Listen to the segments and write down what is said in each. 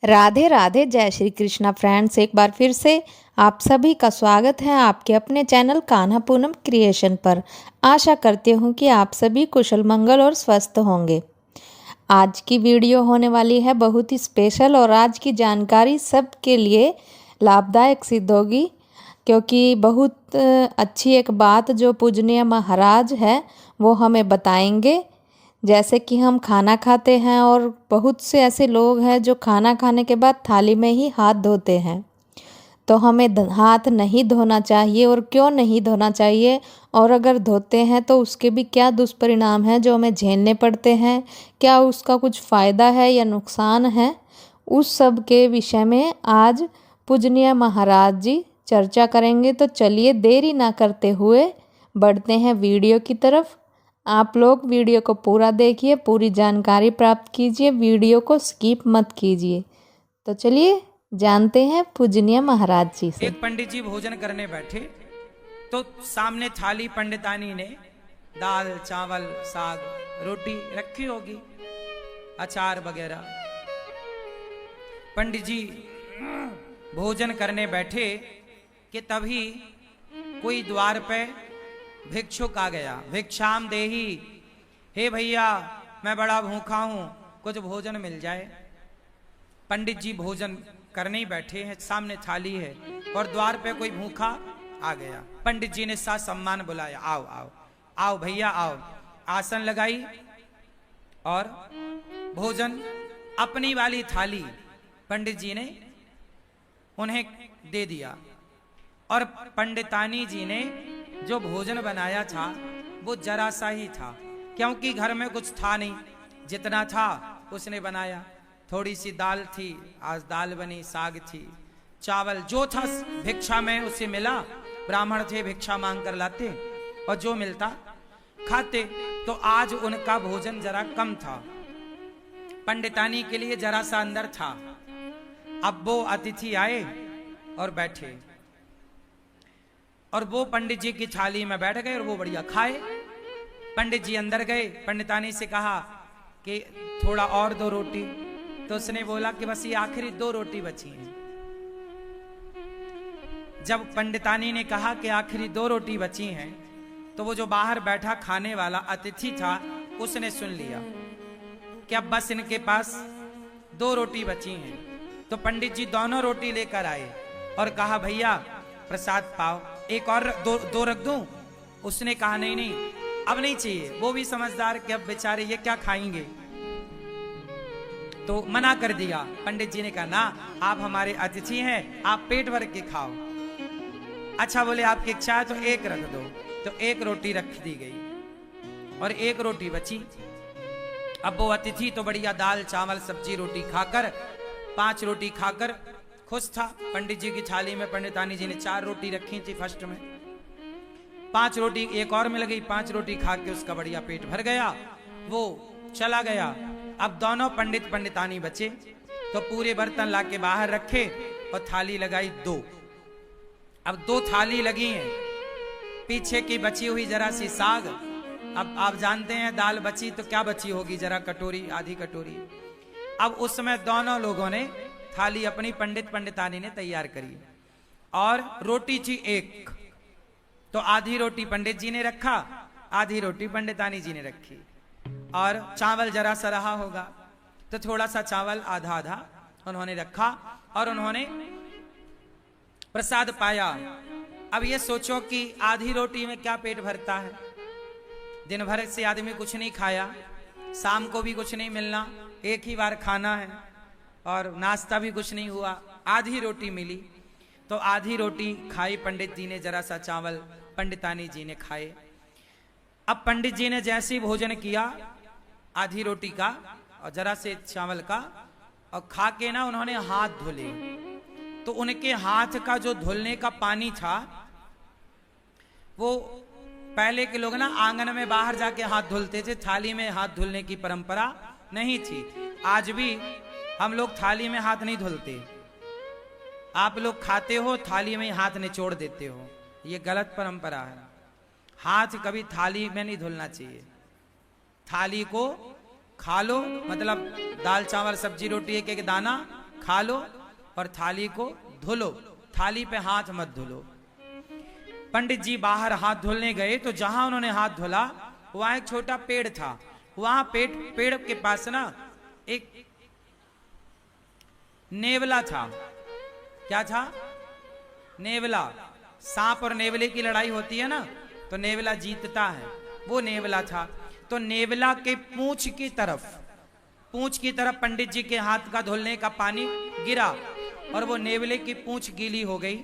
राधे राधे, जय श्री कृष्णा फ्रेंड्स। एक बार फिर से आप सभी का स्वागत है आपके अपने चैनल कान्हा पूनम क्रिएशन पर। आशा करती हूँ कि आप सभी कुशल मंगल और स्वस्थ होंगे। आज की वीडियो होने वाली है बहुत ही स्पेशल और आज की जानकारी सबके लिए लाभदायक सिद्ध होगी, क्योंकि बहुत अच्छी एक बात जो पूजनीय महाराज है वो हमें बताएंगे। जैसे कि हम खाना खाते हैं और बहुत से ऐसे लोग हैं जो खाना खाने के बाद थाली में ही हाथ धोते हैं, तो हमें हाथ नहीं धोना चाहिए और क्यों नहीं धोना चाहिए, और अगर धोते हैं तो उसके भी क्या दुष्परिणाम हैं जो हमें झेलने पड़ते हैं, क्या उसका कुछ फ़ायदा है या नुकसान है, उस सब के विषय में आज पूजनीय महाराज जी चर्चा करेंगे। तो चलिए देरी ना करते हुए बढ़ते हैं वीडियो की तरफ। आप लोग वीडियो को पूरा देखिए, पूरी जानकारी प्राप्त कीजिए, वीडियो को स्किप मत कीजिए। तो चलिए जानते हैं पूजनीय महाराज जी से। एक पंडित जी भोजन करने बैठे तो सामने थाली पंडितानी ने दाल चावल साग रोटी रखी होगी, अचार वगैरह। पंडित जी भोजन करने बैठे कि तभी कोई द्वार पे भिक्षुक आ गया। भिक्षाम देही, हे भैया मैं बड़ा भूखा हूं, कुछ भोजन मिल जाए। पंडित जी भोजन करने ही बैठे हैं, सामने थाली है और द्वार पे कोई भूखा आ गया। पंडित जी ने सा सम्मान बुलाया, आओ आओ आओ भैया आओ। आसन लगाई और भोजन अपनी वाली थाली पंडित जी ने उन्हें दे दिया। और पंडितानी जी ने जो भोजन बनाया था वो जरा सा ही था, क्योंकि घर में कुछ था नहीं, जितना था उसने बनाया। थोड़ी सी दाल थी, आज दाल बनी, साग थी, चावल जो था भिक्षा में उसे मिला। ब्राह्मण थे, भिक्षा मांग कर लाते और जो मिलता खाते। तो आज उनका भोजन जरा कम था, पंडितानी के लिए जरा सा अंदर था। अब वो अतिथि आए और बैठे और वो पंडित जी की थाली में बैठ गए और वो बढ़िया खाए। पंडित जी अंदर गए, पंडितानी से कहा कि थोड़ा और दो रोटी, तो उसने बोला कि बस ये आखिरी 2 रोटी बची हैं। जब पंडितानी ने कहा कि आखिरी 2 रोटी बची हैं, तो वो जो बाहर बैठा खाने वाला अतिथि था उसने सुन लिया कि अब बस इनके पास 2 रोटी बची हैं। तो पंडित जी दोनों रोटी लेकर आए और कहा भैया प्रसाद पाओ, एक और दो रख दूं। उसने कहा नहीं नहीं अब नहीं चाहिए। वो भी समझदार कि अब बेचारे ये क्या खाएंगे, तो मना कर दिया। पंडित जी ने कहा ना, आप हमारे अतिथि हैं, आप पेट भर के खाओ। अच्छा बोले आपकी इच्छा है तो एक रख दो। तो एक रोटी रख दी गई और एक रोटी बची। अब वो अतिथि तो बढ़िया दाल चावल सब्जी रोटी खाकर 5 रोटी खाकर खुश था। पंडित जी की थाली में पंडितानी जी ने 4 रोटी रखी थी फर्स्ट में, 5 रोटी एक और मिल गई। 5 रोटी खा के उसका बढ़िया पेट भर गया, वो चला गया। अब दोनों पंडित पंडितानी बचे तो पूरे बर्तन लाके बाहर रखे और थाली लगाई 2। अब 2 थाली लगी हैं, पीछे की बची हुई जरा सी साग। अब आप जानते हैं दाल बची तो क्या बची होगी, जरा कटोरी आधी कटोरी। अब उसमें दोनों लोगों ने थाली अपनी पंडित पंडितानी ने तैयार करी और रोटी थी 1, तो आधी रोटी पंडित जी ने रखा, आधी रोटी पंडितानी जी ने रखी। और चावल जरा सा रहा होगा तो थोड़ा सा चावल आधा आधा उन्होंने रखा और उन्होंने प्रसाद पाया। अब ये सोचो कि आधी रोटी में क्या पेट भरता है, दिन भर से आदमी कुछ नहीं खाया, शाम को भी कुछ नहीं मिलना, एक ही बार खाना है और नाश्ता भी कुछ नहीं हुआ, आधी रोटी मिली। तो आधी रोटी खाई पंडित जी ने, जरा सा चावल पंडितानी जी ने खाए। अब पंडित जी ने जैसे ही भोजन किया आधी रोटी का और जरा से चावल का, और खा के ना उन्होंने हाथ धुले। तो उनके हाथ का जो धुलने का पानी था, वो पहले के लोग ना आंगन में बाहर जाके हाथ धुलते थे, थाली में हाथ धुलने की परंपरा नहीं थी। आज भी हम लोग थाली में हाथ नहीं धुलते, आप लोग खाते हो थाली में हाथ निचोड़ देते हो, ये गलत परंपरा है। हाथ कभी थाली में नहीं धुलना चाहिए। थाली को खा लो, मतलब दाल चावल सब्जी रोटी एक एक दाना खा लो और थाली को धुलो, थाली पे हाथ मत धुलो। पंडित जी बाहर हाथ धुलने गए तो जहां उन्होंने हाथ धुला वहां एक छोटा पेड़ था। वहां पेड़ के पास ना एक नेवला था। क्या था? नेवला। सांप और नेवले की लड़ाई होती है ना, तो नेवला जीतता है, वो नेवला था। तो नेवला के पूंछ की तरफ पंडित जी के हाथ का धुलने का पानी गिरा और वो नेवले की पूंछ गीली हो गई।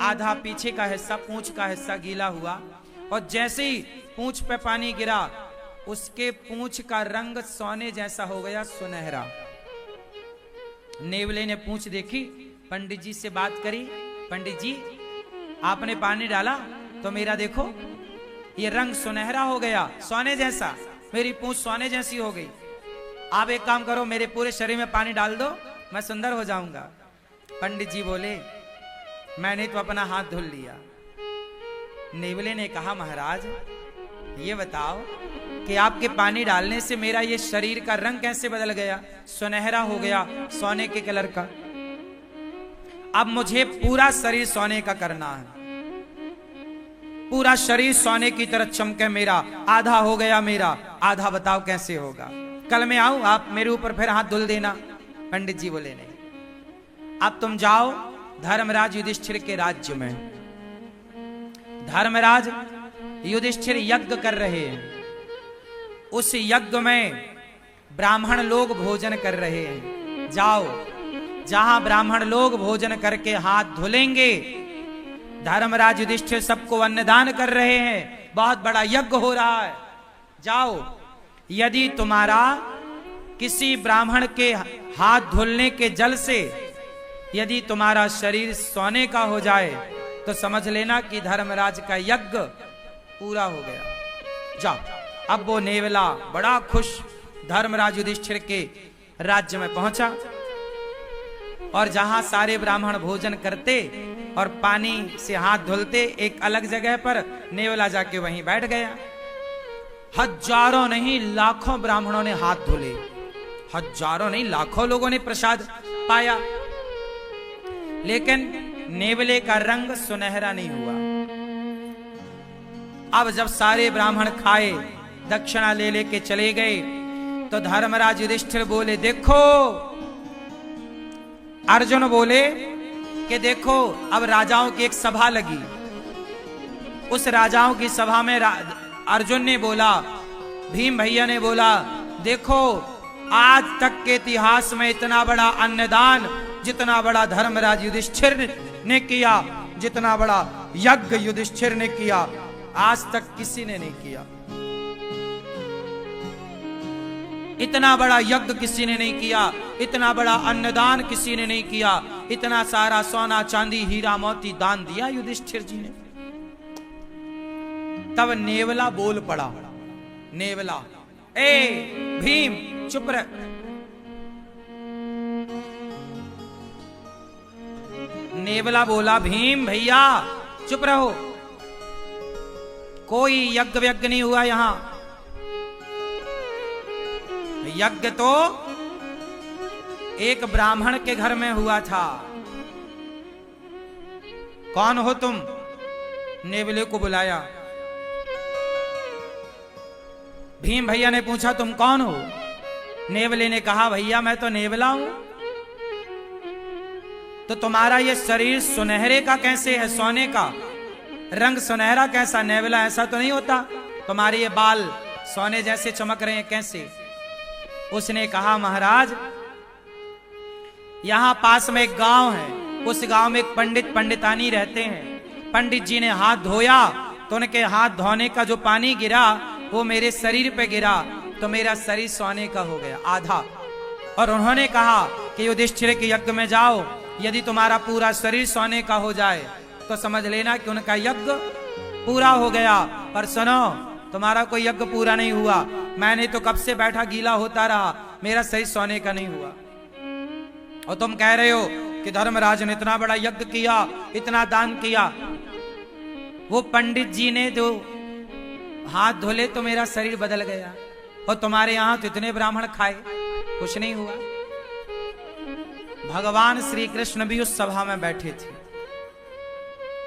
आधा पीछे का हिस्सा, पूंछ का हिस्सा गीला हुआ और जैसे ही पूंछ पे पानी गिरा उसके पूंछ का रंग सोने जैसा हो गया, सुनहरा। नेवले ने पूंछ देखी, पंडित जी से बात करी, पंडित जी आपने पानी डाला तो मेरा देखो ये रंग सुनहरा हो गया, सोने जैसा, मेरी पूंछ सोने जैसी हो गई। आप एक काम करो, मेरे पूरे शरीर में पानी डाल दो, मैं सुंदर हो जाऊंगा। पंडित जी बोले मैंने तो अपना हाथ धुल लिया। नेवले ने कहा महाराज ये बताओ कि आपके पानी डालने से मेरा ये शरीर का रंग कैसे बदल गया, सुनहरा हो गया, सोने के कलर का। अब मुझे पूरा शरीर सोने का करना है, पूरा शरीर सोने की तरह चमके मेरा। आधा हो गया मेरा, आधा बताओ कैसे होगा, कल मैं आऊं आप मेरे ऊपर फिर हाथ धुल देना। पंडित जी बोले नहीं, अब तुम जाओ धर्मराज युधिष्ठिर के राज्य में। धर्मराज युधिष्ठिर यज्ञ कर रहे हैं, उस यज्ञ में ब्राह्मण लोग भोजन कर रहे हैं। जाओ, जहां ब्राह्मण लोग भोजन करके हाथ धुलेंगे, धर्मराज युधिष्ठिर सबको अन्नदान कर रहे हैं, बहुत बड़ा यज्ञ हो रहा है। जाओ, यदि तुम्हारा किसी ब्राह्मण के हाथ धुलने के जल से यदि तुम्हारा शरीर सोने का हो जाए तो समझ लेना कि धर्मराज का यज्ञ पूरा हो गया। जाओ। अब वो नेवला बड़ा खुश धर्मराज युधिष्ठिर के राज्य में पहुंचा और जहां सारे ब्राह्मण भोजन करते और पानी से हाथ धुलते, एक अलग जगह पर नेवला जाके वहीं बैठ गया। हजारों नहीं लाखों ब्राह्मणों ने हाथ धुले, हजारों नहीं लाखों लोगों ने प्रसाद पाया, लेकिन नेवले का रंग सुनहरा नहीं हुआ। अब जब सारे ब्राह्मण खाए, दक्षिणा ले लेके चले गए, तो धर्मराज युधिष्ठिर बोले देखो, अर्जुन बोले कि देखो अब राजाओं की एक सभा लगी। उस राजाओं की सभा में अर्जुन ने बोला, भीम भैया ने बोला, देखो आज तक के इतिहास में इतना बड़ा अन्नदान जितना बड़ा धर्मराज युधिष्ठिर ने किया, जितना बड़ा यज्ञ युधिष्ठिर ने किया, आज तक किसी ने नहीं किया। इतना बड़ा यज्ञ किसी ने नहीं किया, इतना बड़ा अन्नदान किसी ने नहीं किया, इतना सारा सोना चांदी हीरा मोती दान दिया युधिष्ठिर जी ने। तब नेवला बोल पड़ा, नेवला, ए भीम चुप रह। नेवला बोला, भीम भैया चुप रहो, कोई यज्ञ व्यज्ञ नहीं हुआ यहां। यज्ञ तो एक ब्राह्मण के घर में हुआ था। कौन हो तुम? नेवले को बुलाया। भीम भैया ने पूछा तुम कौन हो? नेवले ने कहा भैया मैं तो नेवला हूं। तो तुम्हारा ये शरीर सुनहरे का कैसे है, सोने का रंग सुनहरा कैसा? नेवला ऐसा तो नहीं होता, तुम्हारे ये बाल सोने जैसे चमक रहे हैं कैसे? उसने कहा महाराज यहां पास में एक गांव है, उस गांव में एक पंडित पंडितानी रहते हैं। पंडित जी ने हाथ धोया तो उनके हाथ धोने का जो पानी गिरा वो मेरे शरीर पे गिरा, तो मेरा शरीर सोने का हो गया आधा। और उन्होंने कहा कि युधिष्ठिर के यज्ञ में जाओ, यदि तुम्हारा पूरा शरीर सोने का हो जाए तो समझ लेना कि उनका यज्ञ पूरा हो गया। पर सुनो, तुम्हारा कोई यज्ञ पूरा नहीं हुआ, मैंने तो कब से बैठा गीला होता रहा, मेरा शरीर सोने का नहीं हुआ। और तुम कह रहे हो कि धर्मराज ने इतना बड़ा यज्ञ किया, इतना दान किया। वो पंडित जी ने जो हाथ धोले तो मेरा शरीर बदल गया, और तुम्हारे यहां तो इतने ब्राह्मण खाए, कुछ नहीं हुआ। भगवान श्री कृष्ण भी उस सभा में बैठे थे।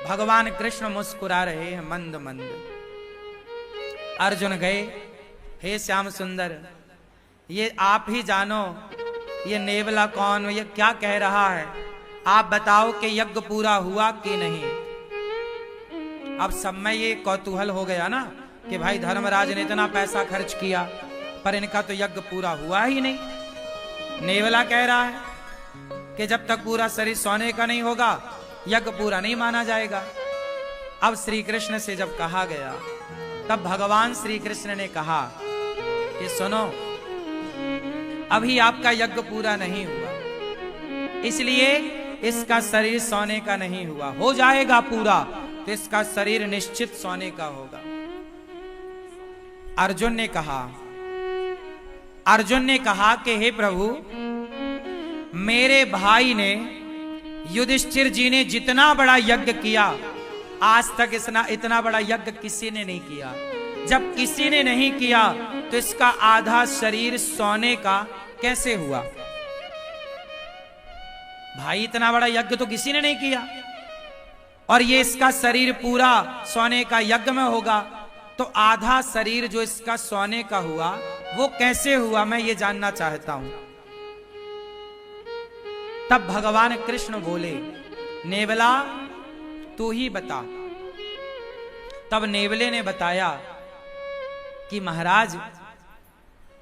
भगवान कृष्ण मुस्कुरा रहे हैं मंद मंद। अर्जुन गए, हे श्याम सुंदर, ये आप ही जानो ये नेवला कौन, ये क्या कह रहा है, आप बताओ कि यज्ञ पूरा हुआ कि नहीं। अब सब में ये कौतूहल हो गया ना कि भाई धर्मराज ने इतना पैसा खर्च किया पर इनका तो यज्ञ पूरा हुआ ही नहीं। नेवला कह रहा है कि जब तक पूरा शरीर सोने का नहीं होगा यज्ञ पूरा नहीं माना जाएगा। अब श्री कृष्ण से जब कहा गया तब भगवान श्री कृष्ण ने कहा कि सुनो, अभी आपका यज्ञ पूरा नहीं हुआ, इसलिए इसका शरीर सोने का नहीं हुआ। हो जाएगा पूरा तो इसका शरीर निश्चित सोने का होगा। अर्जुन ने कहा कि हे प्रभु, मेरे भाई ने युधिष्ठिर जी ने जितना बड़ा यज्ञ किया आज तक इतना बड़ा यज्ञ किसी ने नहीं किया। जब किसी ने नहीं किया तो इसका आधा शरीर सोने का कैसे हुआ? भाई इतना बड़ा यज्ञ तो किसी ने नहीं किया और ये इसका शरीर पूरा सोने का यज्ञ में होगा, तो आधा शरीर जो इसका सोने का हुआ वो कैसे हुआ, मैं ये जानना चाहता हूं। तब भगवान कृष्ण बोले, नेवला तू ही बता। तब नेवले ने बताया कि महाराज,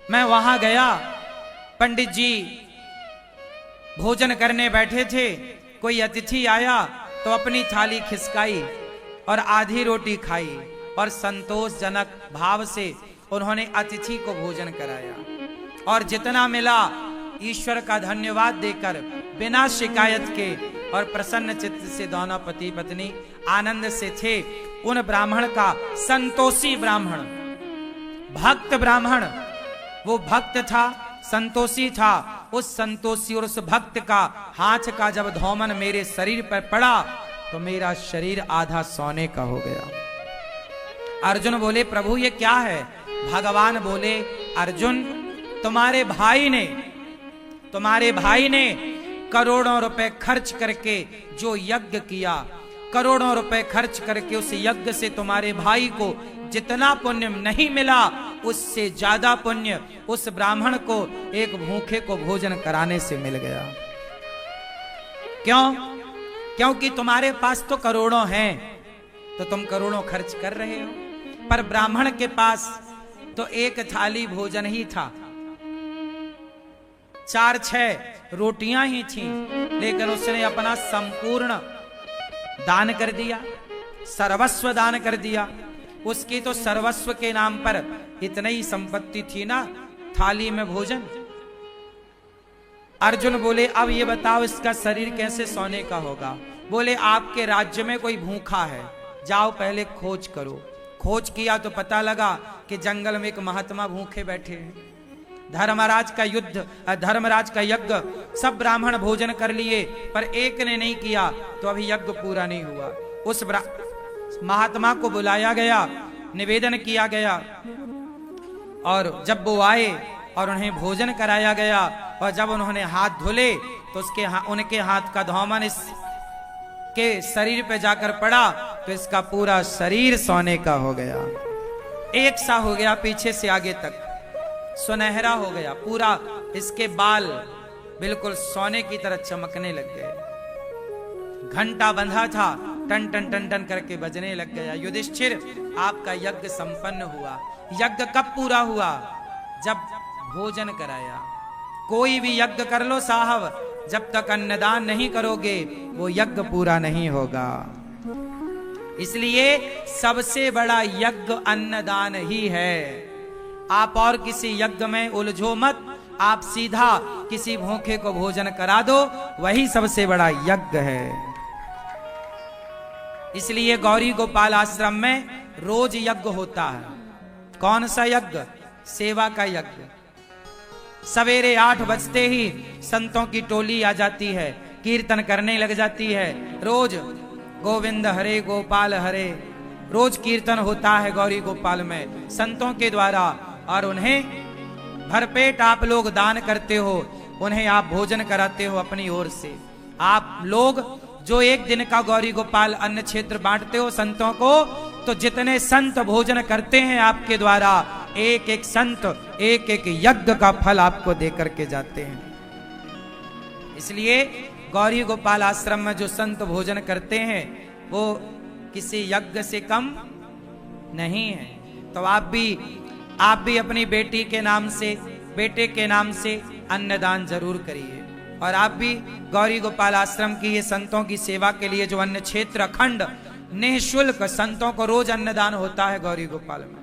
मैं वहां गया, पंडित जी भोजन करने बैठे थे, कोई अतिथि आया तो अपनी थाली खिसकाई और आधी रोटी खाई और संतोषजनक भाव से उन्होंने अतिथि को भोजन कराया और जितना मिला ईश्वर का धन्यवाद देकर बिना शिकायत के और प्रसन्न चित्त से दोनों पति पत्नी आनंद से थे। उन ब्राह्मण का, संतोषी ब्राह्मण, भक्त ब्राह्मण, वो भक्त था, संतोषी था, उस संतोषी और उस भक्त का हाथ का जब धौमन मेरे शरीर पर पड़ा तो मेरा शरीर आधा सोने का हो गया। अर्जुन बोले, प्रभु ये क्या है? भगवान बोले, अर्जुन तुम्हारे भाई ने करोड़ों रुपए खर्च करके जो यज्ञ किया, करोड़ों रुपए खर्च करके उस यज्ञ से तुम्हारे भाई को जितना पुण्य नहीं मिला उससे ज्यादा पुण्य उस ब्राह्मण को एक भूखे को भोजन कराने से मिल गया। क्यों? क्योंकि तुम्हारे पास तो करोड़ों हैं तो तुम करोड़ों खर्च कर रहे हो, पर ब्राह्मण के पास तो एक थाली भोजन ही था, 4-6 रोटियां ही थी, लेकिन उसने अपना संपूर्ण दान कर दिया, सर्वस्व दान कर दिया। उसकी तो सर्वस्व के नाम पर इतनी ही संपत्ति थी ना, थाली में भोजन। अर्जुन बोले, अब ये बताओ इसका शरीर कैसे सोने का होगा? बोले, आपके राज्य में कोई भूखा है, जाओ पहले खोज करो। खोज किया तो पता लगा कि जंगल में एक महात्मा भूखे बैठे हैं। धर्मराज का यज्ञ सब ब्राह्मण भोजन कर लिए पर एक ने नहीं किया तो अभी यज्ञ पूरा नहीं हुआ। उस महात्मा को बुलाया गया, निवेदन किया गया और जब वो आए और उन्हें भोजन कराया गया और जब उन्होंने हाथ धुले तो उनके हाथ का धौमन इसके शरीर पे जाकर पड़ा तो इसका पूरा शरीर सोने का हो गया, एक सा हो गया, पीछे से आगे तक सुनहरा हो गया, पूरा इसके बाल बिल्कुल सोने की तरह चमकने लग गए। घंटा बंधा था, टन टन टन टन करके बजने लग गया। युधिष्ठिर, आपका यज्ञ संपन्न हुआ। यज्ञ कब पूरा हुआ? जब भोजन कराया। कोई भी यज्ञ कर लो साहब, जब तक अन्नदान नहीं करोगे वो यज्ञ पूरा नहीं होगा। इसलिए सबसे बड़ा यज्ञ अन्नदान ही है। आप और किसी यज्ञ में उलझो मत, आप सीधा किसी भूखे को भोजन करा दो, वही सबसे बड़ा यज्ञ है। इसलिए गौरी गोपाल आश्रम में रोज यज्ञ होता है। कौन सा यज्ञ? सेवा का यज्ञ। सवेरे 8 बजते ही संतों की टोली आ जाती है, कीर्तन करने लग जाती है। रोज गोविंद हरे गोपाल हरे, रोज कीर्तन होता है गौरी गोपाल में संतों के द्वारा, और उन्हें भरपेट आप लोग दान करते हो। उन्हें आप भोजन कराते हो अपनी ओर से। आप लोग जो एक दिन का गौरी गोपाल अन्न क्षेत्र बांटते हो संतों को, तो जितने संत भोजन करते हैं आपके द्वारा, एक एक संत एक एक यज्ञ का फल आपको दे करके जाते हैं। इसलिए गौरी गोपाल आश्रम में जो संत भोजन करते हैं वो किसी यज्ञ से कम नहीं है। तो आप भी अपनी बेटी के नाम से, बेटे के नाम से अन्नदान जरूर करिए। और आप भी गौरी गोपाल आश्रम की ये संतों की सेवा के लिए जो अन्न क्षेत्र अखंड निःशुल्क संतों को रोज अन्नदान होता है गौरी गोपाल में,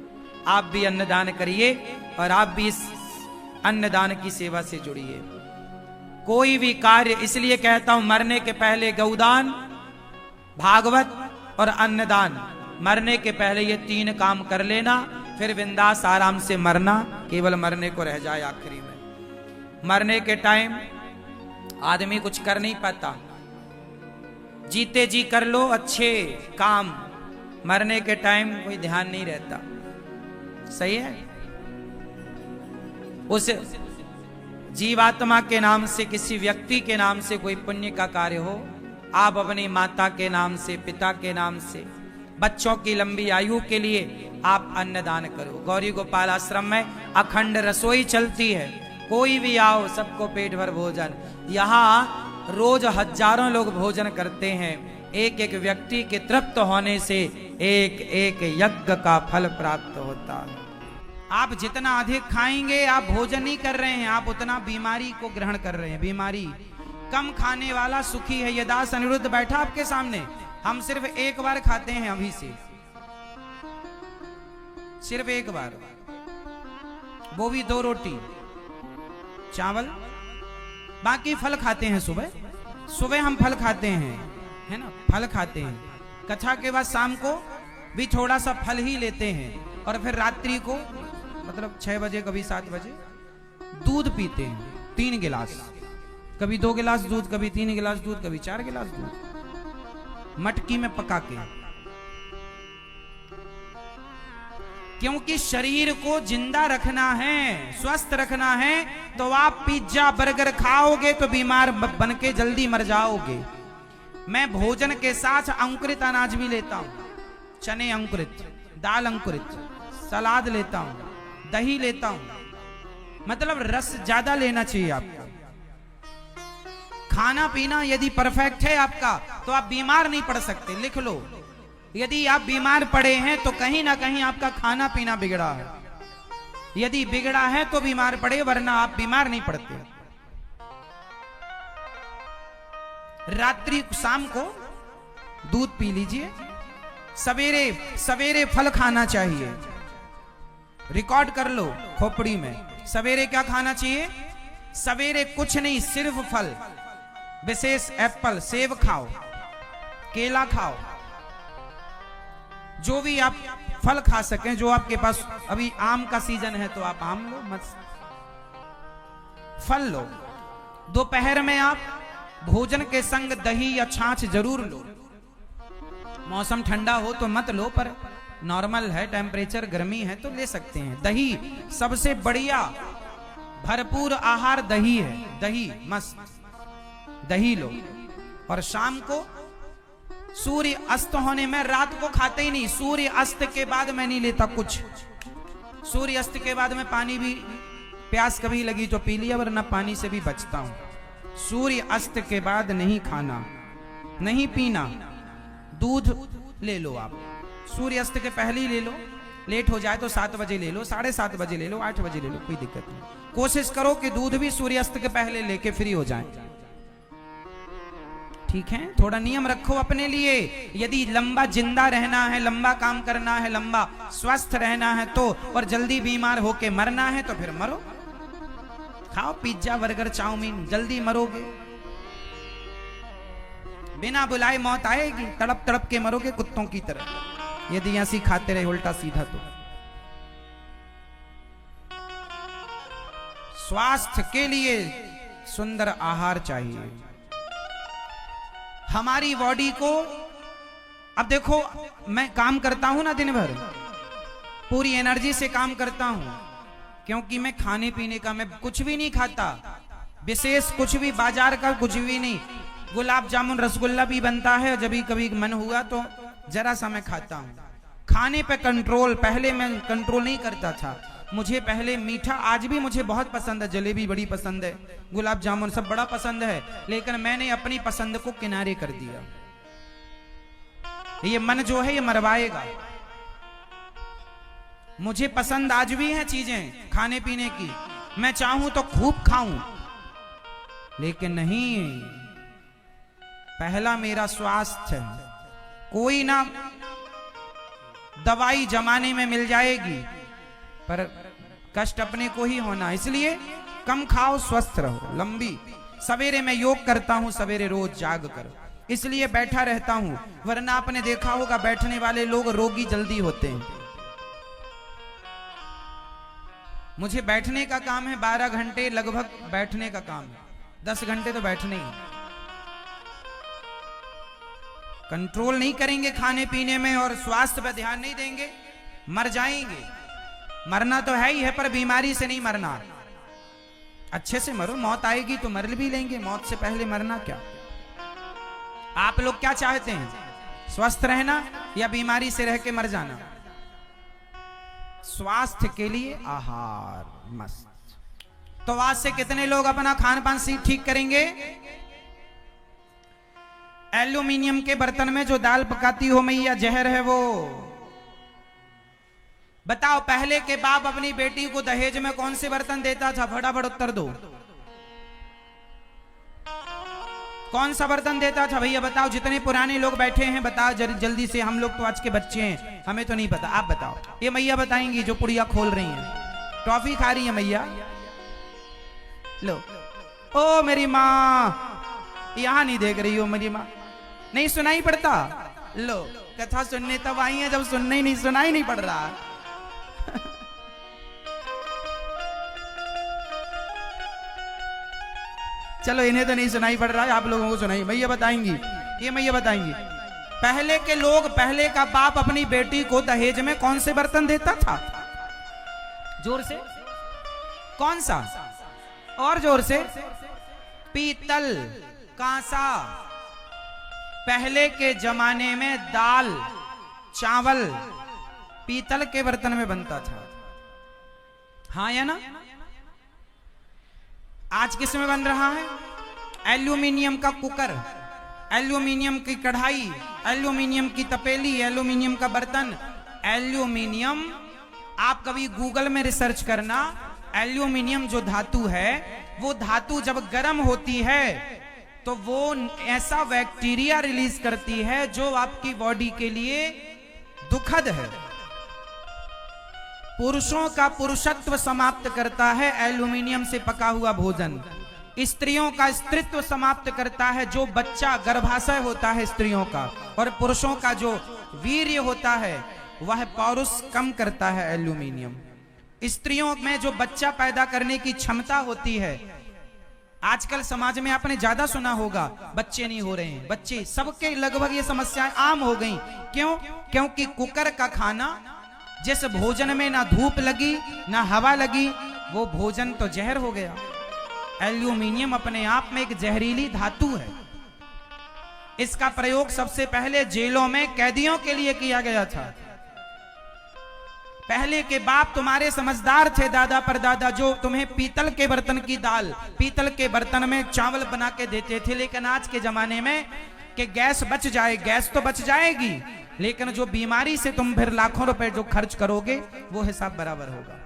आप भी अन्नदान करिए और आप भी इस अन्नदान की सेवा से जुड़िए। कोई भी कार्य, इसलिए कहता हूं मरने के पहले गौदान, भागवत और अन्नदान, मरने के पहले ये 3 काम कर लेना, फिर बिंदास आराम से मरना, केवल मरने को रह जाए आखिरी में। मरने के टाइम आदमी कुछ कर नहीं पाता, जीते जी कर लो अच्छे काम, मरने के टाइम कोई ध्यान नहीं रहता। सही है? उस जीवात्मा के नाम से, किसी व्यक्ति के नाम से कोई पुण्य का कार्य हो, आप अपनी माता के नाम से, पिता के नाम से, बच्चों की लंबी आयु के लिए आप अन्नदान करो। गौरी गोपाल आश्रम में अखंड रसोई चलती है, कोई भी आओ सबको पेट भर भोजन। यहाँ रोज हजारों लोग भोजन करते हैं। एक एक व्यक्ति के तृप्त होने से एक एक यज्ञ का फल प्राप्त होता है। आप जितना अधिक खाएंगे, आप भोजन नहीं कर रहे हैं, आप उतना बीमारी को ग्रहण कर रहे हैं। बीमारी, कम खाने वाला सुखी है। ये दास अनिरुद्ध बैठा आपके सामने, हम सिर्फ एक बार खाते हैं अभी से, सिर्फ एक बार, वो भी 2 रोटी चावल, बाकी फल खाते हैं। सुबह सुबह हम फल खाते हैं, है ना, फल खाते हैं। कथा के बाद शाम को भी थोड़ा सा फल ही लेते हैं, और फिर रात्रि को मतलब 6 बजे कभी 7 बजे दूध पीते हैं 3 गिलास, कभी 2 गिलास दूध, कभी 3 गिलास दूध, कभी 4 गिलास दूध, मटकी में पका के। क्योंकि शरीर को जिंदा रखना है, स्वस्थ रखना है, तो आप पिज्जा बर्गर खाओगे तो बीमार बन के जल्दी मर जाओगे। मैं भोजन के साथ अंकुरित अनाज भी लेता हूं, चने अंकुरित, दाल अंकुरित, सलाद लेता हूं, दही लेता हूं। मतलब रस ज्यादा लेना चाहिए आपको। खाना पीना यदि परफेक्ट है आपका, तो आप बीमार नहीं पड़ सकते। लिख लो, यदि आप बीमार पड़े हैं तो कहीं ना कहीं आपका खाना पीना बिगड़ा है। यदि बिगड़ा है तो बीमार पड़े, वरना आप बीमार नहीं पड़ते। रात्रि शाम को दूध पी लीजिए, सवेरे सवेरे फल खाना चाहिए। रिकॉर्ड कर लो खोपड़ी में, सवेरे क्या खाना चाहिए? सवेरे कुछ नहीं, सिर्फ फल, विशेष एप्पल, सेब खाओ, केला खाओ, जो भी आप फल खा सकें, जो आपके पास। अभी आम का सीजन है तो आप आम लो, मत फल लो। दोपहर में आप भोजन के संग दही या छाछ जरूर लो। मौसम ठंडा हो तो मत लो, पर नॉर्मल है टेम्परेचर, गर्मी है तो ले सकते हैं। दही सबसे बढ़िया भरपूर आहार दही है, दही मस्त, दही लो। और शाम को सूर्य अस्त होने में, रात को खाते ही नहीं, सूर्य अस्त के बाद मैं नहीं लेता कुछ। सूर्य अस्त के बाद में पानी भी, प्यास कभी लगी तो पी लिया, वरना पानी से भी बचता हूं। सूर्य अस्त के बाद नहीं खाना, नहीं पीना। दूध ले लो आप, सूर्य अस्त के पहले ही ले लो, लेट हो जाए तो 7 बजे ले लो, 7:30 बजे ले लो, 8 बजे ले लो, कोई दिक्कत नहीं। कोशिश करो कि दूध भी सूर्य अस्त के पहले लेके फ्री हो जाए, ठीक है? थोड़ा नियम रखो अपने लिए। यदि लंबा जिंदा रहना है, लंबा काम करना है, लंबा स्वस्थ रहना है तो, और जल्दी बीमार होके मरना है तो फिर मरो, खाओ पिज्जा बर्गर चाउमीन, जल्दी मरोगे। बिना बुलाए मौत आएगी, तड़प तड़प के मरोगे कुत्तों की तरह, यदि ऐसी खाते रहे उल्टा सीधा। तो स्वास्थ्य के लिए सुंदर आहार चाहिए हमारी बॉडी को। अब देखो, मैं काम करता हूं ना दिन भर, पूरी एनर्जी से काम करता हूं, क्योंकि मैं खाने पीने का, मैं कुछ भी नहीं खाता, विशेष कुछ भी बाजार का कुछ भी नहीं। गुलाब जामुन रसगुल्ला भी बनता है, जब भी कभी मन हुआ तो जरा सा मैं खाता हूँ। खाने पे कंट्रोल, पहले मैं कंट्रोल नहीं करता था। मुझे पहले मीठा, आज भी मुझे बहुत पसंद है, जलेबी बड़ी पसंद है, गुलाब जामुन सब बड़ा पसंद है, लेकिन मैंने अपनी पसंद को किनारे कर दिया। ये मन जो है ये मरवाएगा। मुझे पसंद आज भी है चीजें खाने पीने की, मैं चाहूं तो खूब खाऊं, लेकिन नहीं, पहला मेरा स्वास्थ्य है। कोई ना दवाई जमाने में मिल जाएगी, पर कष्ट अपने को ही होना, इसलिए कम खाओ, स्वस्थ रहो। लंबी सवेरे मैं योग करता हूं, सवेरे रोज जाग कर, इसलिए बैठा रहता हूं, वरना आपने देखा होगा बैठने वाले लोग रोगी जल्दी होते हैं। मुझे बैठने का काम है, 12 घंटे लगभग बैठने का काम है, 10 घंटे तो बैठने ही। कंट्रोल नहीं करेंगे खाने पीने में और स्वास्थ्य पर ध्यान नहीं देंगे, मर जाएंगे। मरना तो है ही है, पर बीमारी से नहीं मरना। अच्छे से मरो, मौत आएगी तो मर भी लेंगे, मौत से पहले मरना क्या। आप लोग क्या चाहते हैं, स्वस्थ रहना या बीमारी से रह के मर जाना? स्वास्थ्य के लिए आहार मस्त। तो आज से कितने लोग अपना खान पान ठीक करेंगे? एल्यूमिनियम के बर्तन में जो दाल पकाती हो मैया, जहर है वो। बताओ, पहले के बाप अपनी बेटी को दहेज में कौन से बर्तन देता था? फटाफट उत्तर दो, कौन सा बर्तन देता था भैया? बताओ, जितने पुराने लोग बैठे हैं बताओ जल्दी से। हम लोग तो आज के बच्चे हैं, हमें तो नहीं पता, आप बताओ। ये मैया बताएंगी जो पुड़िया खोल रही हैं, टॉफी खा रही है मैया। लो, ओ मेरी माँ, यहां नहीं देख रही हो मेरी माँ, नहीं सुनाई पड़ता? लो, कथा सुनने तब आई है जब सुनने ही सुनाई नहीं पड़ रहा। चलो, इन्हें तो नहीं सुनाई पड़ रहा है, आप लोगों को सुनाई। मैया बताएंगी, ये मैया बताएंगी। पहले के लोग, पहले का बाप अपनी बेटी को दहेज में कौन से बर्तन देता था? जोर से, कौन सा? और जोर से। पीतल, कांसा। पहले के जमाने में दाल चावल पीतल के बर्तन में बनता था, हाँ या ना? आज किस में बन रहा है? एल्यूमिनियम का कुकर, एल्यूमिनियम की कढ़ाई, एल्यूमिनियम की तपेली, एल्यूमिनियम का बर्तन। एल्यूमिनियम, आप कभी गूगल में रिसर्च करना, एल्यूमिनियम जो धातु है, वो धातु जब गर्म होती है तो वो ऐसा बैक्टीरिया रिलीज करती है जो आपकी बॉडी के लिए दुखद है। पुरुषों का पुरुषत्व समाप्त करता है एल्यूमिनियम से पका हुआ भोजन। स्त्रियों का स्त्रीत्व समाप्त करता है जो बच्चा, गर्भाशय होता है स्त्रियों का, और पुरुषों का जो वीर्य होता है वह पौरुष कम करता है एल्यूमिनियम। स्त्रियों में जो बच्चा पैदा करने की क्षमता होती है, आजकल समाज में आपने ज्यादा सुना होगा, बच्चे नहीं हो रहे हैं, बच्चे सबके लगभग ये समस्याएं आम हो गई। क्यों? क्योंकि कुकर का खाना, जिस भोजन में ना धूप लगी ना हवा लगी, वो भोजन तो जहर हो गया। एल्यूमिनियम अपने आप में एक जहरीली धातु है। इसका प्रयोग सबसे पहले जेलों में कैदियों के लिए किया गया था। पहले के बाप तुम्हारे समझदार थे, दादा परदादा, जो तुम्हें पीतल के बर्तन की दाल, पीतल के बर्तन में चावल बना के देते थे। लेकिन आज के जमाने में कि गैस बच जाए, गैस तो बच जाएगी, लेकिन जो बीमारी से तुम फिर लाखों रुपए जो खर्च करोगे वो हिसाब बराबर होगा।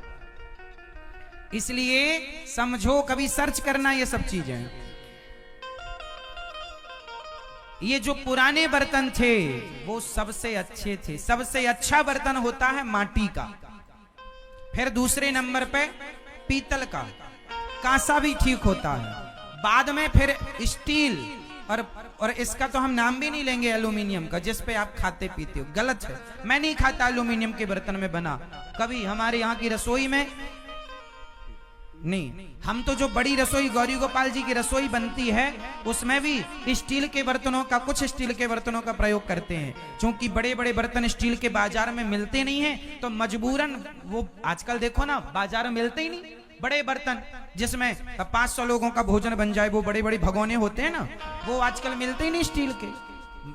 इसलिए समझो, कभी सर्च करना ये सब चीजें। ये जो पुराने बर्तन थे वो सबसे अच्छे थे। सबसे अच्छा बर्तन होता है माटी का, फिर दूसरे नंबर पे पीतल का, कांसा भी ठीक होता है, बाद में फिर स्टील, और इसका तो हम नाम भी नहीं लेंगे एल्यूमिनियम का, जिस पे आप खाते पीते हो। गलत है, मैं नहीं खाता एल्यूमिनियम के बर्तन में बना कभी। हमारे यहाँ की रसोई में नहीं, हम तो जो बड़ी रसोई गौरी गोपाल जी की रसोई बनती है उसमें भी स्टील के बर्तनों का, कुछ स्टील के बर्तनों का प्रयोग करते हैं। क्योंकि बड़े बड़े बर्तन स्टील के बाजार में मिलते नहीं हैं, तो मजबूरन वो, आजकल देखो ना बाजार में मिलते ही नहीं, बड़े बर्तन जिसमें 500 लोगों का भोजन बन जाए, वो बड़े बड़े भगोने होते हैं ना, वो आजकल मिलते ही नहीं स्टील के।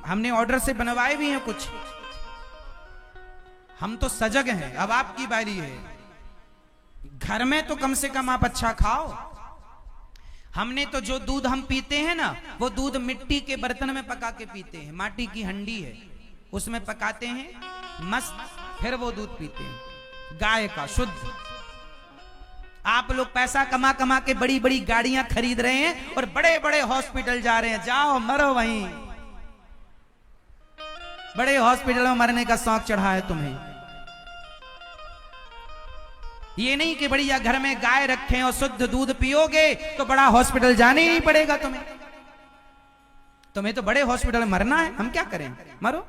हमने ऑर्डर से बनवाए भी हैं कुछ। हम तो सजग हैं, अब आपकी बारी है। घर में तो कम से कम आप अच्छा खाओ। हमने तो जो दूध हम पीते हैं ना, वो दूध मिट्टी के बर्तन में पका के पीते हैं। माटी की हंडी है, उसमें पकाते हैं मस्त, फिर वो दूध पीते हैं, गाय का शुद्ध। आप लोग पैसा कमा कमा के बड़ी बड़ी गाड़ियां खरीद रहे हैं और बड़े बड़े हॉस्पिटल जा रहे हैं। जाओ मरो वहीं, बड़े हॉस्पिटल में मरने का शौक चढ़ा है तुम्हें। ये नहीं कि बढ़िया घर में गाय रखें और शुद्ध दूध पियोगे तो बड़ा हॉस्पिटल जाने ही नहीं पड़ेगा तुम्हें। तुम्हें तो बड़े हॉस्पिटल में मरना है, हम क्या करें, मरो।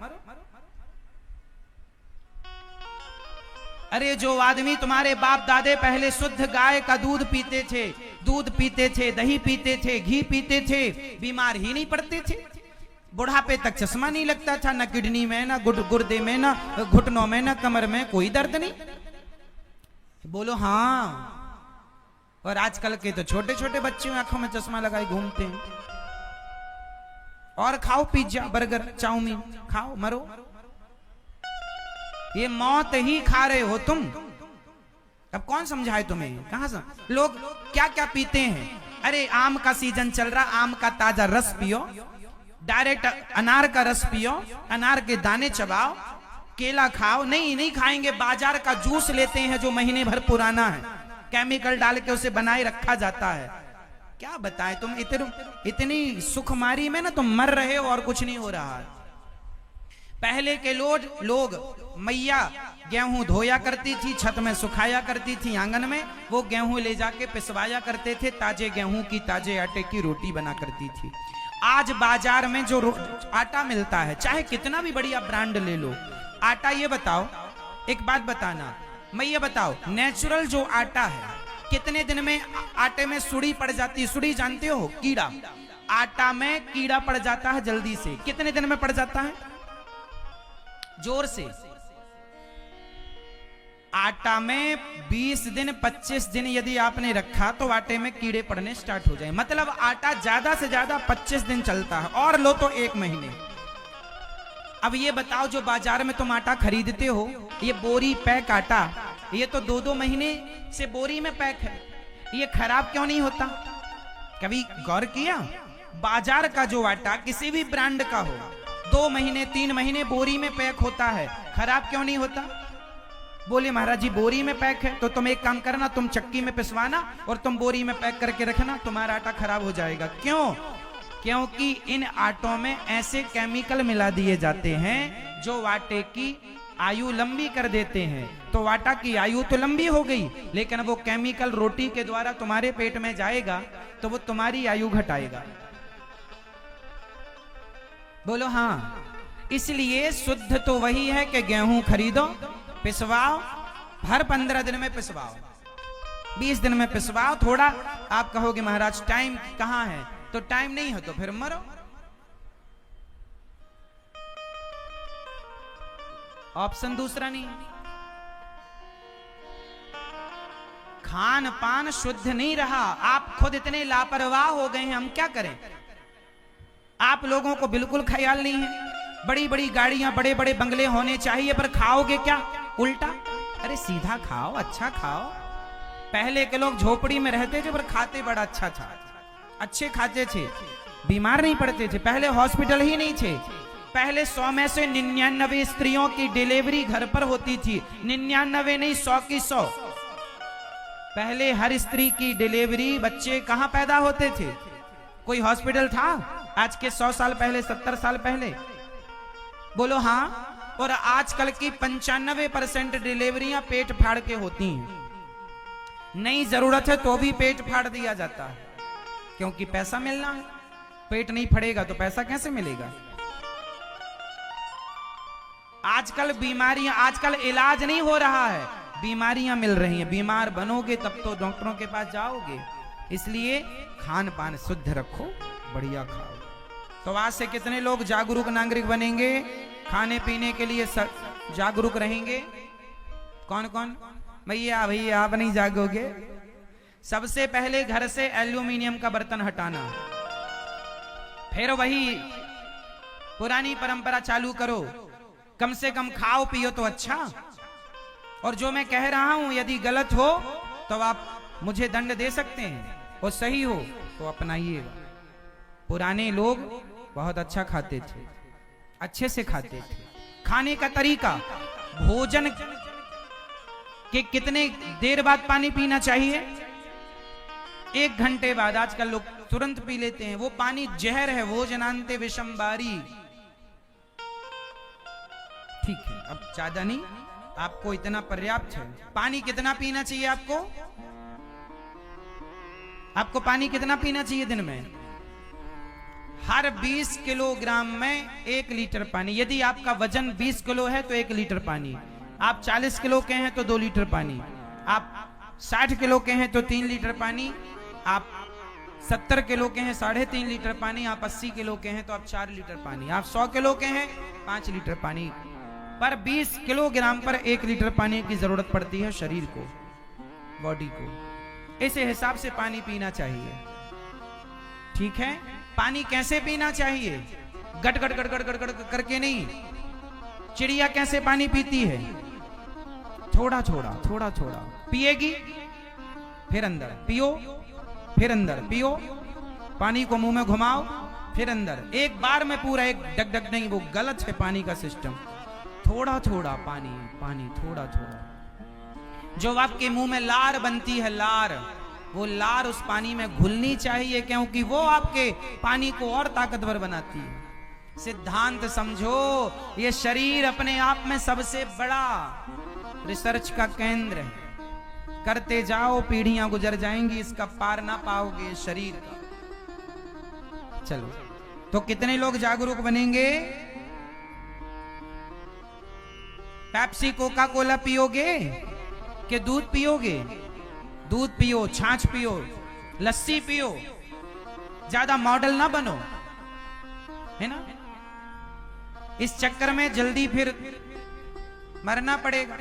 अरे जो आदमी, तुम्हारे बाप दादे पहले शुद्ध गाय का दूध पीते थे, दूध पीते थे, दही पीते थे, घी पीते थे, बीमार ही नहीं पड़ते थे। बुढ़ापे तक चश्मा नहीं लगता था, ना किडनी में, ना गुर्दे में, ना घुटनों में, ना कमर में, कोई दर्द नहीं। बोलो हाँ। और आजकल के तो छोटे छोटे बच्चे आंखों में चश्मा लगाए घूमते हैं। और खाओ पिज्जा, बर्गर, चाउमीन, खाओ मरो। ये मौत ही खा रहे हो तुम। अब कौन समझाए तुम्हें? कहां से लोग क्या क्या पीते हैं? अरे आम का सीजन चल रहा, आम का ताजा रस पियो, डायरेक्ट अनार का रस पियो, अनार के दाने चबाओ, केला खाओ। नहीं खाएंगे, बाजार का जूस लेते हैं जो महीने भर पुराना है, केमिकल डाल के उसे बनाए रखा जाता है। क्या बताएं, तुम इतनी सुखमारी में ना तुम मर रहे हो और कुछ नहीं हो रहा है। पहले के लोग मैया गेहूं धोया करती थी, छत में सुखाया करती थी आंगन में, वो गेहूं ले जाके पिसवाया करते थे, ताजे गेहूं की, ताजे आटे की रोटी बना करती थी। आज बाजार में जो आटा मिलता है, चाहे कितना भी बढ़िया ब्रांड ले लो, आटा, ये बताओ, एक बात बताना, मैं ये बताओ, नेचुरल जो आटा है कितने दिन में आटे में सुड़ी पड़ जाती है? सुड़ी जानते हो, कीड़ा। आटा में कीड़ा पड़ जाता है जल्दी से, कितने दिन में पड़ जाता है? जोर से। आटा में 20 दिन 25 दिन यदि आपने रखा तो आटे में कीड़े पड़ने स्टार्ट हो जाए। मतलब आटा ज्यादा से ज्यादा 25 दिन चलता है, और लो तो 1 महीने। अब ये बताओ, जो बाजार में तुम आटा खरीदते हो, ये बोरी पैक आटा, ये तो 2-2 महीने से बोरी में पैक है, ये खराब क्यों नहीं होता? कभी गौर किया? बाजार का जो आटा किसी भी ब्रांड का हो, 2 महीने 3 महीने बोरी में पैक होता है, खराब क्यों नहीं होता? बोले महाराज जी बोरी में पैक है, तो तुम एक काम करना, तुम चक्की में पिसवाना और तुम बोरी में पैक करके रखना, तुम्हारा आटा खराब हो जाएगा। क्यों? क्योंकि इन आटों में ऐसे केमिकल मिला दिए जाते हैं जो आटे की आयु लंबी कर देते हैं। तो आटा की आयु तो लंबी हो गई, लेकिन वो केमिकल रोटी के द्वारा तुम्हारे पेट में जाएगा तो वो तुम्हारी आयु घटाएगा। बोलो हाँ। इसलिए शुद्ध तो वही है कि गेहूं खरीदो, पिसवाओ, हर 15 दिन में पिसवाओ, 20 दिन में पिसवाओ। थोड़ा आप कहोगे महाराज टाइम कहां है, तो टाइम नहीं है तो फिर मरो। ऑप्शन दूसरा नहीं। खान पान शुद्ध नहीं रहा, आप खुद इतने लापरवाह हो गए हैं, हम क्या करें? आप लोगों को बिल्कुल ख्याल नहीं है। बड़ी बड़ी गाड़ियां, बड़े बड़े बंगले होने चाहिए, पर खाओगे क्या? उल्टा। अरे सीधा खाओ, अच्छा खाओ। पहले के लोग झोपड़ी में रहते थे पर खाते बड़ा अच्छा था, अच्छे खाते थे, बीमार नहीं पड़ते थे। पहले हॉस्पिटल ही नहीं थे। पहले 100 में से 99 स्त्रियों की डिलीवरी घर पर होती थी। 99 नहीं, 100 की 100। पहले हर स्त्री की डिलीवरी, बच्चे कहां पैदा होते थे? कोई हॉस्पिटल था आज के 100 साल पहले, 70 साल पहले? बोलो हाँ। और आजकल की 95% डिलीवरियां पेट फाड़ के होती हैं। नहीं जरूरत है तो भी पेट फाड़ दिया जाता है, क्योंकि पैसा मिलना है। पेट नहीं फड़ेगा तो पैसा कैसे मिलेगा? आजकल बीमारियां, आजकल इलाज नहीं हो रहा है, बीमारियां मिल रही हैं। बीमार बनोगे तब तो डॉक्टरों के पास जाओगे। इसलिए खान पान शुद्ध रखो, बढ़िया खाओ। तो आज से कितने लोग जागरूक नागरिक बनेंगे, खाने पीने के लिए जागरूक रहेंगे? कौन कौन? भैया आप नहीं जागोगे सबसे पहले घर से एल्यूमिनियम का बर्तन हटाना, फिर वही पुरानी परंपरा चालू करो। कम से कम खाओ पियो तो अच्छा। और जो मैं कह रहा हूं यदि गलत हो तो आप मुझे दंड दे सकते हैं, और सही हो तो अपनाइएगा। पुराने लोग बहुत अच्छा खाते थे, अच्छे से खाते थे। खाने का तरीका, भोजन के कितने देर बाद पानी पीना चाहिए? 1 घंटे बाद। आजकल लोग तुरंत पी लेते हैं, वो पानी जहर है। भोजनांते विषम बारी। ठीक है, अब ज्यादा नहीं, आपको इतना पर्याप्त है। पानी कितना पीना चाहिए आपको? आपको पानी कितना पीना चाहिए दिन में? हर 20 किलोग्राम में 1 लीटर पानी। यदि आपका वजन 20 किलो है तो 1 लीटर पानी। आप 40 किलो के हैं तो 2 लीटर पानी। आप 60 किलो के हैं तो 3 लीटर पानी। आप 70 किलो के हैं 3.5 लीटर पानी। आप 80 किलो के हैं तो आप 4 लीटर पानी। आप 100 किलो के हैं 5 लीटर पानी। पर 20 किलोग्राम पर 1 लीटर पानी की जरूरत पड़ती है शरीर को, बॉडी को। इसी हिसाब से पानी पीना चाहिए। ठीक है? पानी कैसे पीना चाहिए? गट गट गट गट गट गट करके नहीं। चिड़िया कैसे पानी पीती है? थोड़ा थोड़ा थोड़ा थोड़ा पिएगी, फिर अंदर पियो, फिर अंदर पियो। पानी को मुंह में घुमाओ, फिर अंदर। एक बार में पूरा एक डग डग नहीं, वो गलत है पानी का सिस्टम। थोड़ा थोड़ा पानी, पानी थोड़ा थोड़ा। जो आपके मुंह में लार बनती है, लार, वो लार उस पानी में घुलनी चाहिए, क्योंकि वो आपके पानी को और ताकतवर बनाती है। सिद्धांत समझो, ये शरीर अपने आप में सबसे बड़ा रिसर्च का केंद्र है। करते जाओ, पीढ़ियां गुजर जाएंगी, इसका पार ना पाओगे शरीर का। चलो, तो कितने लोग जागरूक बनेंगे? पेप्सी कोका कोला पियोगे कि दूध पियोगे? दूध पियो, छाछ पियो, लस्सी पियो। ज्यादा मॉडल ना बनो, है ना? इस चक्कर में जल्दी फिर मरना पड़ेगा।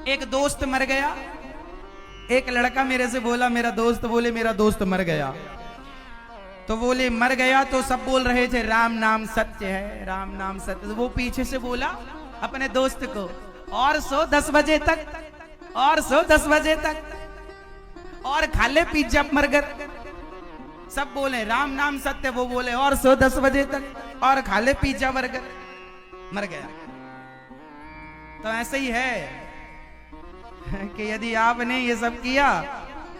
एक दोस्त मर गया। एक लड़का मेरे से बोला, मेरा दोस्त, बोले मेरा दोस्त मर गया। तो बोले मर गया तो सब बोल रहे थे राम नाम सत्य है, राम नाम सत्य। तो वो पीछे से बोला अपने दोस्त को, और सो 10 बजे तक, और सो 10 बजे तक, और खा ले पिज्जा बर्गर। सब बोले राम नाम सत्य, वो बोले और सो 10 बजे तक, और खा ले पिज्जा बर्गर। मर गया। तो ऐसे ही है कि यदि आपने ये सब किया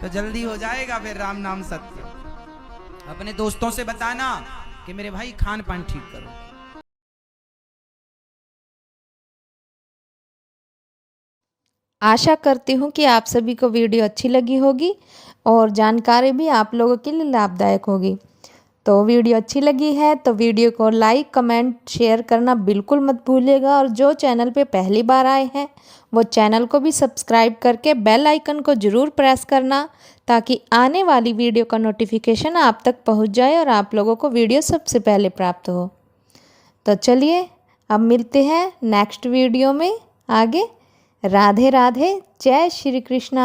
तो जल्दी हो जाएगा फिर राम नाम सत्य। अपने दोस्तों से बताना कि मेरे भाई खान पान ठीक करो। आशा करती हूँ कि आप सभी को वीडियो अच्छी लगी होगी और जानकारी भी आप लोगों के लिए लाभदायक होगी। तो वीडियो अच्छी लगी है तो वीडियो को लाइक, कमेंट, शेयर करना बिल्कुल मत भूलिएगा। और जो चैनल पे पहली बार आए हैं वो चैनल को भी सब्सक्राइब करके बेल आइकन को ज़रूर प्रेस करना, ताकि आने वाली वीडियो का नोटिफिकेशन आप तक पहुंच जाए और आप लोगों को वीडियो सबसे पहले प्राप्त हो। तो चलिए अब मिलते हैं नेक्स्ट वीडियो में आगे। राधे राधे, जय श्री कृष्णा।